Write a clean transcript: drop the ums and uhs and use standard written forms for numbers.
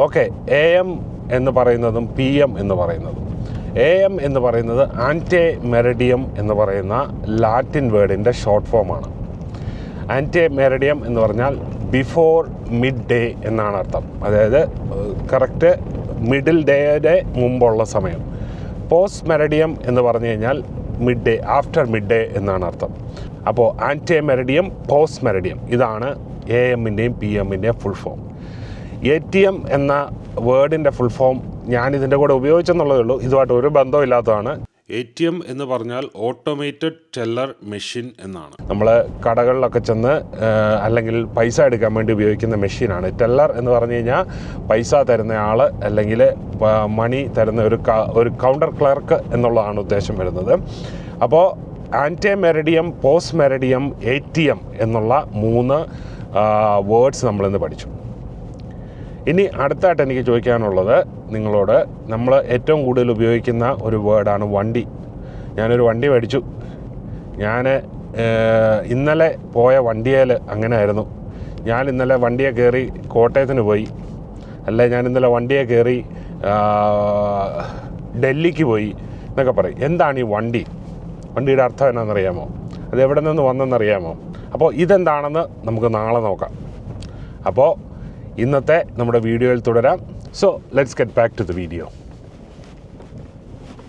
Okay, AM എന്ന് പറയുന്നതും PM എന്ന് പറയുന്നതും. AM എന്ന് പറയുന്നത് ആൻറ്റെ മെറിഡിയം എന്ന് പറയുന്ന ലാറ്റിൻ വേർഡിൻ്റെ ഷോർട്ട് ഫോമാണ്. ആൻറ്റെ മെറിഡിയം എന്ന് പറഞ്ഞാൽ ബിഫോർ മിഡ് ഡേ എന്നാണ് അർത്ഥം. അതായത് കറക്റ്റ് മിഡിൽ ഡേയുടെ മുമ്പുള്ള സമയം. പോസ്റ്റ് മെറിഡിയം എന്ന് പറഞ്ഞു കഴിഞ്ഞാൽ mid day, after mid day എന്നാണ് അർത്ഥം. അപ്പോൾ ആൻറ്റെ മെറിഡിയം, പോസ്റ്റ് മെറിഡിയം, ഇതാണ് AMൻ്റെയും PMൻ്റെയും ഫുൾ ഫോം. ATM എന്ന വേർഡിൻ്റെ ഫുൾ ഫോം ഞാനിതിൻ്റെ കൂടെ ഉപയോഗിച്ചെന്നുള്ളതേ ഉള്ളൂ, ഇതുമായിട്ട് ഒരു ബന്ധമില്ലാത്തതാണ്. ATM എന്ന് പറഞ്ഞാൽ ഓട്ടോമേറ്റഡ് ടെല്ലർ മെഷീൻ എന്നാണ്. നമ്മൾ കടകളിലൊക്കെ ചെന്ന് അല്ലെങ്കിൽ പൈസ എടുക്കാൻ വേണ്ടി ഉപയോഗിക്കുന്ന മെഷീനാണ്. ടെല്ലർ എന്ന് പറഞ്ഞു കഴിഞ്ഞാൽ പൈസ തരുന്ന ആൾ അല്ലെങ്കിൽ മണി തരുന്ന ഒരു കൗണ്ടർ ക്ലർക്ക് എന്നുള്ളതാണ് ഉദ്ദേശം വരുന്നത്. അപ്പോൾ ആൻറ്റെ മെറിഡിയം, പോസ്റ്റ് മെറിഡിയം, ATM എന്നുള്ള 3 വേർഡ്സ് നമ്മളിന്ന് പഠിച്ചു. ഇനി അടുത്തായിട്ട് എനിക്ക് ചോദിക്കാനുള്ളത് നിങ്ങളോട്, നമ്മൾ ഏറ്റവും കൂടുതൽ ഉപയോഗിക്കുന്ന ഒരു വേർഡാണ് വണ്ടി. ഞാനൊരു വണ്ടി മേടിച്ചു. ഞാൻ ഇന്നലെ പോയ വണ്ടിയേൽ അങ്ങനെ ആയിരുന്നു. ഞാൻ ഇന്നലെ വണ്ടിയെ കയറി കോട്ടയത്തിന് പോയി, അല്ലെ ഞാൻ ഇന്നലെ വണ്ടിയെ കയറി ഡൽഹിക്ക് പോയി എന്നൊക്കെ പറയും. എന്താണ് ഈ വണ്ടി? വണ്ടിയുടെ അർത്ഥം എന്നാണെന്നറിയാമോ? അത് എവിടെ നിന്ന് വന്നെന്നറിയാമോ? അപ്പോൾ ഇതെന്താണെന്ന് നമുക്ക് നാളെ നോക്കാം. അപ്പോൾ ഇന്നത്തെ നമ്മുടെ വീഡിയോയിൽ തുടരാം. So let's get back to the video.